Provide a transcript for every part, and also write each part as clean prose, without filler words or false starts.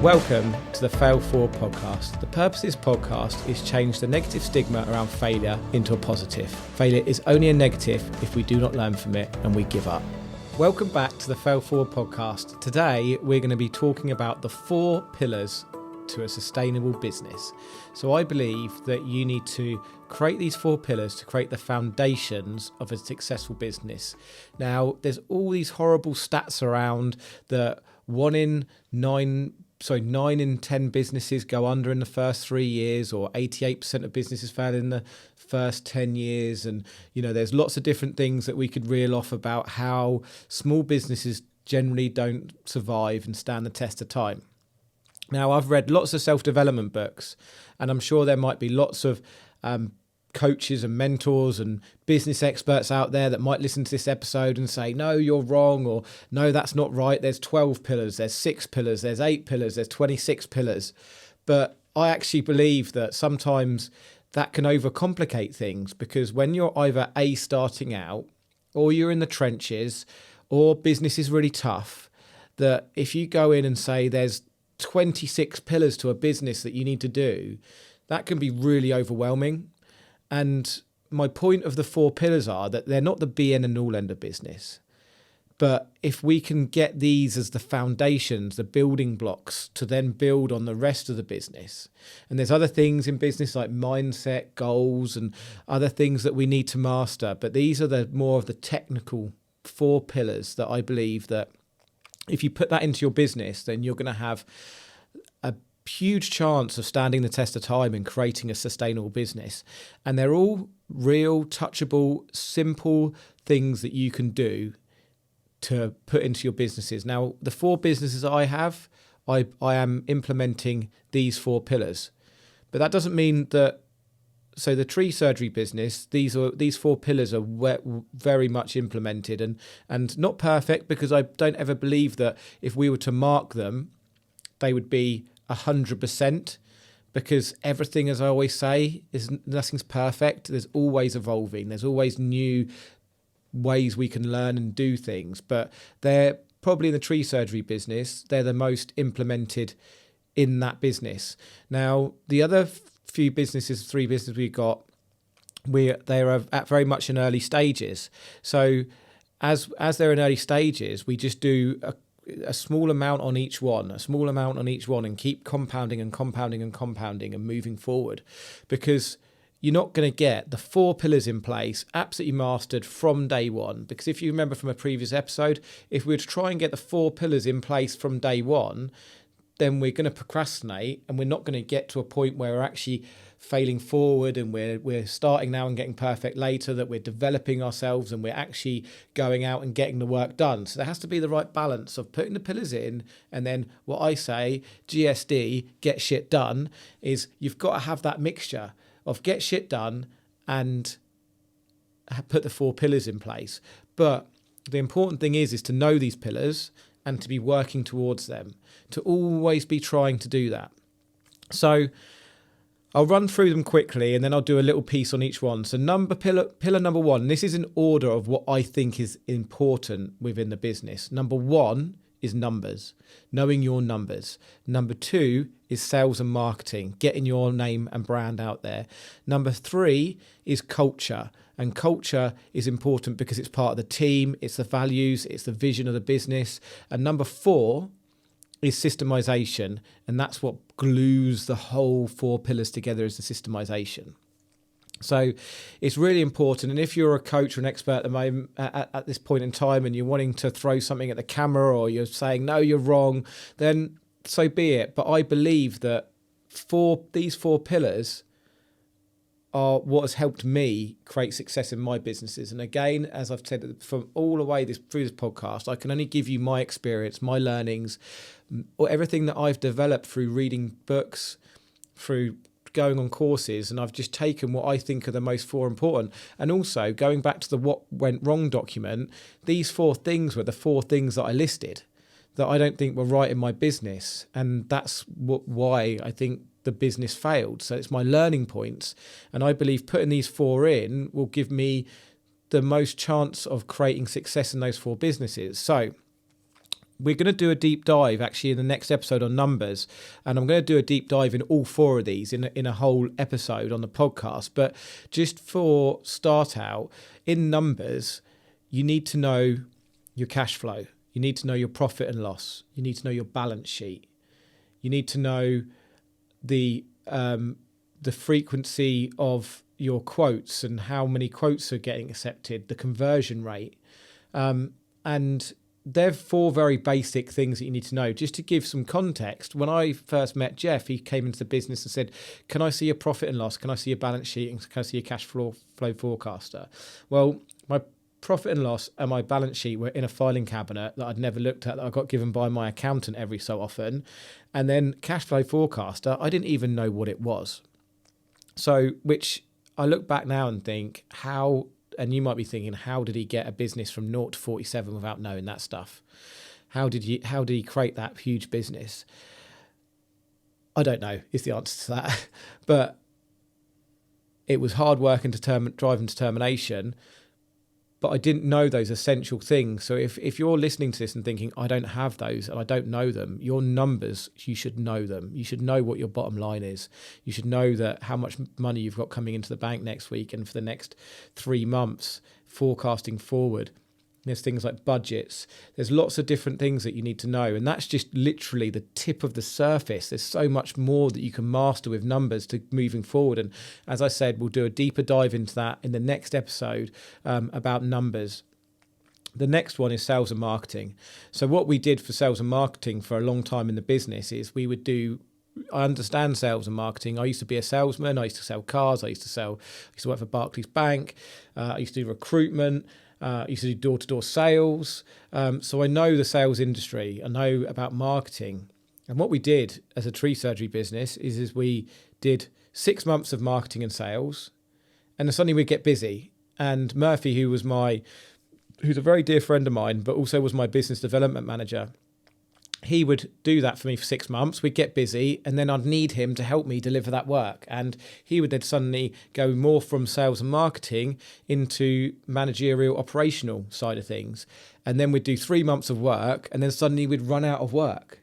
Welcome to the Fail Forward podcast. The purpose of this podcast is change the negative stigma around failure into a positive. Failure is only a negative if we do not learn from it and we give up. Welcome back to the Fail Forward podcast. Today we're going to be talking about the 4 pillars to a sustainable business. So I believe that you need to create these 4 pillars to create the foundations of a successful business. Now, there's all these horrible stats around that 9 in 10 businesses go under in the first 3 years, or 88% of businesses fail in the first 10 years. And, there's lots of different things that we could reel off about how small businesses generally don't survive and stand the test of time. Now, I've read lots of self-development books, and I'm sure there might be lots of coaches and mentors and business experts out there that might listen to this episode and say, no, you're wrong, or no, that's not right. There's 12 pillars, there's 6 pillars, there's 8 pillars, there's 26 pillars. But I actually believe that sometimes that can overcomplicate things, because when you're either A, starting out, or you're in the trenches, or business is really tough, that if you go in and say there's 26 pillars to a business that you need to do, that can be really overwhelming. And my point of the 4 pillars are that they're not the be and all end of business. But if we can get these as the foundations, the building blocks to then build on the rest of the business. And there's other things in business like mindset, goals, and other things that we need to master. But these are the more of the technical 4 pillars that I believe that if you put that into your business, then you're going to have a huge chance of standing the test of time and creating a sustainable business. And they're all real, touchable, simple things that you can do to put into your businesses. Now, the 4 businesses I have, I am implementing these 4 pillars. But that doesn't mean that, so the tree surgery business, these 4 pillars are very much implemented and not perfect, because I don't ever believe that if we were to mark them, they would be 100%, because everything, as I always say, nothing's perfect. There's always evolving. There's always new ways we can learn and do things. But they're probably in the tree surgery business, they're the most implemented in that business. Now, the other few businesses, 3 businesses we've got, they are at very much in early stages. So as they're in early stages, we just do a small amount on each one, and keep compounding and moving forward, because you're not going to get the 4 pillars in place absolutely mastered from day one. Because if you remember from a previous episode, if we were to try and get the 4 pillars in place from day one, then we're going to procrastinate, and we're not going to get to a point where we're actually failing forward and we're starting now and getting perfect later, that we're developing ourselves and we're actually going out and getting the work done. So there has to be the right balance of putting the pillars in, and then what I say, GSD, get shit done, is you've got to have that mixture of get shit done and put the 4 pillars in place. But the important thing is to know these pillars and to be working towards them, to always be trying to do that. So I'll run through them quickly, and then I'll do a little piece on each one. So pillar number 1, this is in order of what I think is important within the business. Number 1 is numbers, knowing your numbers. Number 2 is sales and marketing, getting your name and brand out there. Number 3 is culture. And culture is important because it's part of the team, it's the values, it's the vision of the business. And number 4 is systemization. And that's what glues the whole 4 pillars together, is the systemization. So it's really important. And if you're a coach or an expert at the moment, at this point in time, and you're wanting to throw something at the camera, or you're saying, no, you're wrong, then so be it. But I believe that these 4 pillars are what has helped me create success in my businesses. And again, as I've said from all the way through this podcast, I can only give you my experience, my learnings, or everything that I've developed through reading books, through going on courses, and I've just taken what I think are the most 4 important. And also going back to the what went wrong document, these 4 things were the 4 things that I listed that I don't think were right in my business. And that's why I think the business failed. So it's my learning points. And I believe putting these 4 in will give me the most chance of creating success in those 4 businesses. So we're going to do a deep dive actually in the next episode on numbers, and I'm going to do a deep dive in all four of these in a whole episode on the podcast. But just for start out, in numbers, you need to know your cash flow. You need to know your profit and loss. You need to know your balance sheet. You need to know the frequency of your quotes and how many quotes are getting accepted, the conversion rate. And they're four very basic things that you need to know. Just to give some context, when I first met Jeff, he came into the business and said, can I see your profit and loss? Can I see your balance sheet? And can I see your cash flow forecaster? Well, my profit and loss and my balance sheet were in a filing cabinet that I'd never looked at, that I got given by my accountant every so often. And then cash flow forecaster, I didn't even know what it was. So, which I look back now and think, how, and you might be thinking, how did he get a business from 0 to 47 without knowing that stuff? How did he create that huge business? I don't know is the answer to that. But it was hard work and drive and determination. But I didn't know those essential things. So if you're listening to this and thinking, I don't have those and I don't know them, your numbers, you should know them. You should know what your bottom line is. You should know that how much money you've got coming into the bank next week and for the next 3 months, forecasting forward. There's things like budgets. There's lots of different things that you need to know. And that's just literally the tip of the surface. There's so much more that you can master with numbers to moving forward. And as I said, we'll do a deeper dive into that in the next episode about numbers. The next one is sales and marketing. So what we did for sales and marketing for a long time in the business is I understand sales and marketing. I used to be a salesman. I used to sell cars. I used to work for Barclays Bank. I used to do recruitment. I used to do door-to-door sales. So I know the sales industry. I know about marketing. And what we did as a tree surgery business is we did 6 months of marketing and sales, and then suddenly we'd get busy. And Murphy, who's a very dear friend of mine, but also was my business development manager, he would do that for me for 6 months. We'd get busy, and then I'd need him to help me deliver that work. And he would then suddenly go more from sales and marketing into managerial operational side of things. And then we'd do 3 months of work, and then suddenly we'd run out of work.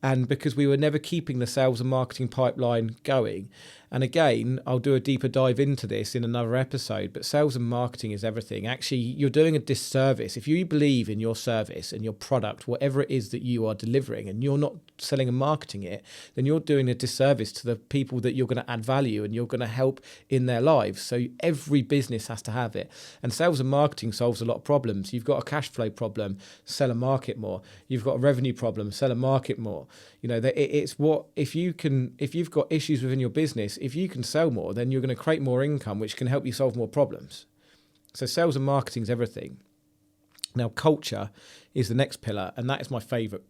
And because we were never keeping the sales and marketing pipeline going. And again, I'll do a deeper dive into this in another episode, but sales and marketing is everything. Actually, you're doing a disservice. If you believe in your service and your product, whatever it is that you are delivering, and you're not selling and marketing it, then you're doing a disservice to the people that you're going to add value and you're going to help in their lives. So every business has to have it. And sales and marketing solves a lot of problems. You've got a cash flow problem, sell and market more. You've got a revenue problem, sell and market more. You know, it's what, if you've got issues within your business, if you can sell more, then you're going to create more income, which can help you solve more problems. So sales and marketing is everything. Now, culture is the next pillar, and that is my favorite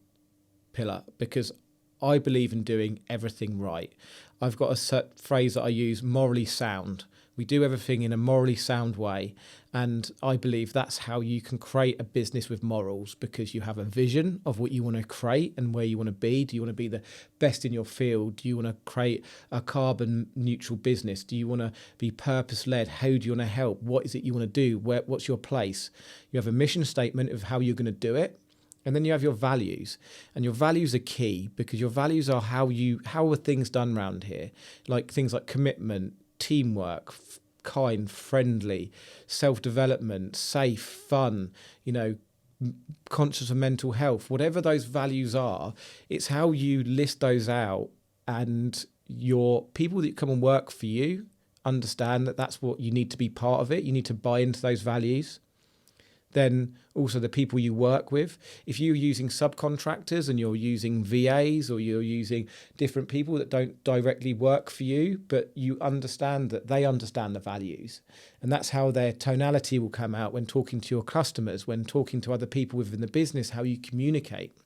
pillar because I believe in doing everything right. I've got a phrase that I use, morally sound. We do everything in a morally sound way. And I believe that's how you can create a business with morals, because you have a vision of what you want to create and where you want to be. Do you want to be the best in your field? Do you want to create a carbon neutral business? Do you want to be purpose led? How do you want to help? What is it you want to do? What's your place? You have a mission statement of how you're going to do it. And then you have your values, and your values are key because your values are how are things done around here? Like things like commitment, teamwork, kind, friendly, self-development, safe, fun, conscious of mental health, whatever those values are, it's how you list those out, and your people that come and work for you understand that that's what you need to be part of it. You need to buy into those values. Then also the people you work with. If you're using subcontractors and you're using VAs or you're using different people that don't directly work for you, but you understand that they understand the values. And that's how their tonality will come out when talking to your customers, when talking to other people within the business, how you communicate.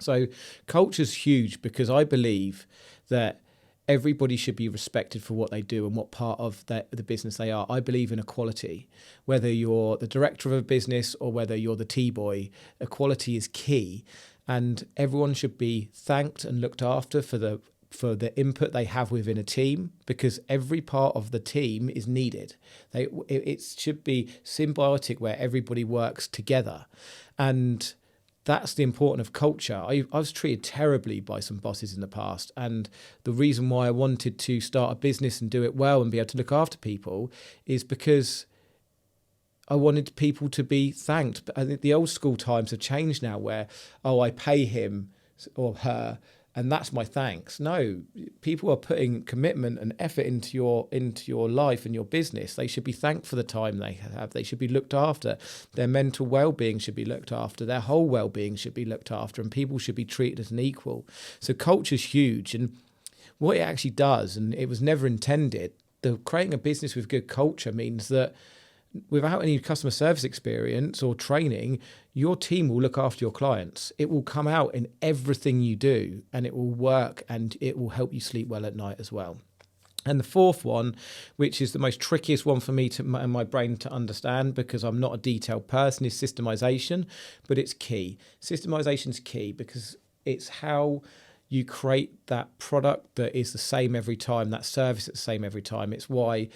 So culture's huge because I believe that everybody should be respected for what they do and what part of the business they are. I believe in equality. Whether you're the director of a business or whether you're the T-boy, equality is key. And everyone should be thanked and looked after for the input they have within a team, because every part of the team is needed. It should be symbiotic where everybody works together. And that's the importance of culture. I was treated terribly by some bosses in the past. And the reason why I wanted to start a business and do it well and be able to look after people is because I wanted people to be thanked. But I think the old school times have changed now where, I pay him or her and that's my thanks. No, people are putting commitment and effort into your life and your business. They should be thanked for the time they have. They should be looked after. Their mental well-being should be looked after. Their whole well-being should be looked after, and people should be treated as an equal. So culture's huge, and what it actually does, and it was never intended, creating a business with good culture means that without any customer service experience or training, your team will look after your clients. It will come out in everything you do, and it will work, and it will help you sleep well at night as well. And the fourth one, which is the most trickiest one for me and my brain to understand because I'm not a detailed person, is systemization, but it's key. Systemization is key because it's how you create that product that is the same every time, that service that's the same every time. It's why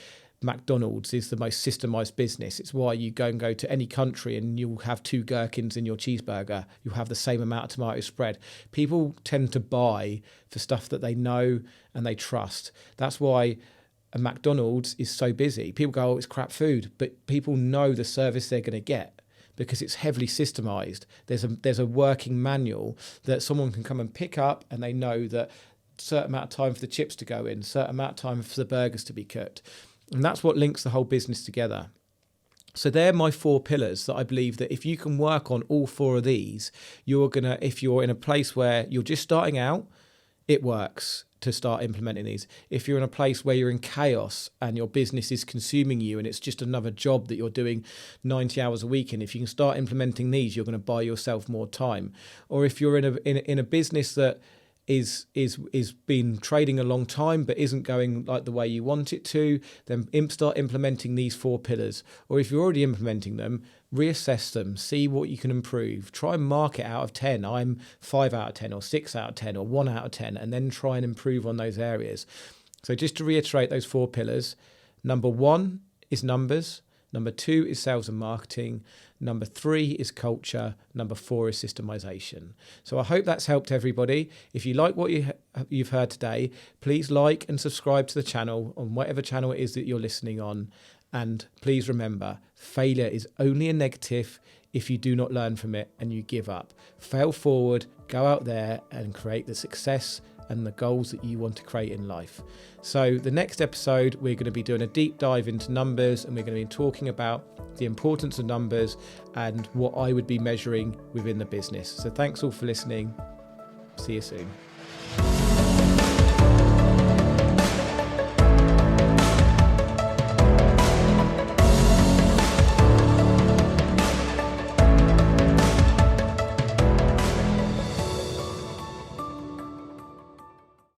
McDonald's is the most systemized business. It's why you go to any country and you'll have 2 gherkins in your cheeseburger. You'll have the same amount of tomato spread. People tend to buy for stuff that they know and they trust. That's why a McDonald's is so busy. People go, it's crap food, but people know the service they're going to get because it's heavily systemized. There's a working manual that someone can come and pick up, and they know that certain amount of time for the chips to go in, certain amount of time for the burgers to be cooked. And that's what links the whole business together. So they're my 4 pillars that I believe that if you can work on all 4 of these, if you're in a place where you're just starting out, it works to start implementing these. If you're in a place where you're in chaos and your business is consuming you and it's just another job that you're doing 90 hours a week, and if you can start implementing these, you're going to buy yourself more time. Or if you're in a business that is been trading a long time but isn't going like the way you want it to, then start implementing these 4 pillars. Or if you're already implementing them, reassess them, see what you can improve. Try and mark it out of 10. I'm 5 out of 10 or 6 out of 10 or 1 out of 10, and then try and improve on those areas. So just to reiterate those 4 pillars, number 1 is numbers. Number 2 is sales and marketing. Number 3 is culture. Number 4 is systemization. So I hope that's helped everybody. If you like what you've heard today, please like and subscribe to the channel on whatever channel it is that you're listening on. And please remember, failure is only a negative if you do not learn from it and you give up. Fail forward, go out there and create the success and the goals that you want to create in life. So the next episode, we're going to be doing a deep dive into numbers, and we're going to be talking about the importance of numbers and what I would be measuring within the business. So thanks all for listening. See you soon.